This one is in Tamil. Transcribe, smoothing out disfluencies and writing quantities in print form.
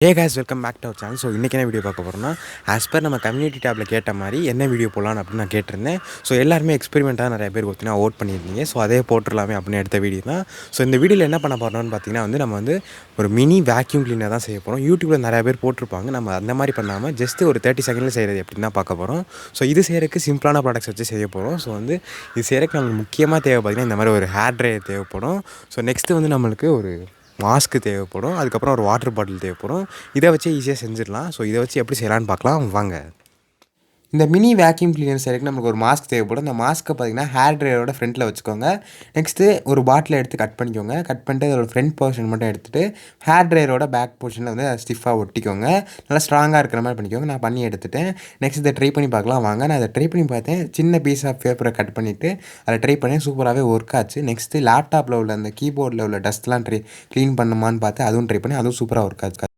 Hey guys, welcome back to our channel. So இன்றைக்கி என்ன வீடியோ பார்க்க போகிறோம்னா, ஆஸ் பர் நம்ம கம்யூனிட்டி டேப்பில் கேட்ட மாதிரி என்ன வீடியோ போடலான்னு அப்படின்னு நான் கேட்டிருந்தேன். ஸோ எல்லாருமே எக்ஸ்பெரிமெண்ட்டாக நிறைய பேர் பார்த்தீங்கன்னா ஓட் பண்ணியிருந்தீங்க. ஸோ அதே போட்டுடலாமே அப்படின்னு எடுத்த வீடியோ தான். ஸோ இந்த வீடியோவில் என்ன பண்ண போகிறோம்னு பார்த்தீங்கன்னா நம்ம ஒரு மினி வேக்யூம் கிளீனர் தான் செய்ய போகிறோம். யூடியூப்பில் நிறைய பேர் போட்டிருப்பாங்க. நம்ம அந்த மாதிரி பண்ணாமல் ஜஸ்ட் ஒரு 30 செகண்டில் செய்கிறது எப்படின்னு தான் பார்க்க போகிறோம். ஸோ இது செய்கிறதுக்கு சிம்பிளான ப்ராடக்ட்ஸ் வச்சு செய்ய போகிறோம். ஸோ இது செய்கிறதுக்கு நம்மளுக்கு முக்கியமாக தேவை பார்த்தீங்கன்னா இந்த மாதிரி ஒரு ஹேர் ட்ரையர் தேவைப்படும். ஸோ நெக்ஸ்ட்டு நம்மளுக்கு ஒரு மாஸ்க்கு தேவைப்படும். அதுக்கப்புறம் ஒரு வாட்டர் பாட்டில் தேவைப்படும். இதை வச்சு ஈஸியாக செஞ்சிடலாம். ஸோ இதை வச்சு எப்படி செய்யலான்னு பார்க்கலாம் வாங்க. இந்த மினி வேக்யூம் கிளீனர் செய்யறதுக்கு நமக்கு ஒரு மாஸ்க் தேவைப்படும். இந்த மாஸ்க்கை பார்த்தீங்கன்னா ஹேர் ட்ரையரோட ஃப்ரண்ட்டில் வச்சுக்கோங்க. நெக்ஸ்ட்டு ஒரு பாட்டில் எடுத்து கட் பண்ணிக்கோங்க. கட் பண்ணிட்டு அதோட ஃப்ரண்ட் போர்ஷன் மட்டும் எடுத்துகிட்டு ஹேர் ட்ரையரோட பேக் போர்ஷனில் ஸ்டிஃபாக ஒட்டிக்கோங்க. நல்லா ஸ்ட்ராங்காக இருக்கிற மாதிரி பண்ணிக்கோங்க. நான் பண்ணி எடுத்துட்டேன். நெக்ஸ்ட் இதை ட்ரை பண்ணி பார்க்கலாம் வாங்க. நான் அதை ட்ரை பண்ணி பார்த்தேன். சின்ன பீஸ் ஆஃப் பேப்பரை கட் பண்ணிவிட்டு அதை ட்ரை பண்ணி சூப்பராகவே ஒர்க் ஆச்சு. நெக்ஸ்ட்டு லேப்டாப்பில் உள்ள அந்த கீபோர்டில் உள்ள டஸ்ட்லாம் க்ளீன் பண்ணுமான்னு பார்த்து அதுவும் ட்ரை பண்ணி அதுவும் சூப்பராக ஒர்க் ஆச்சு.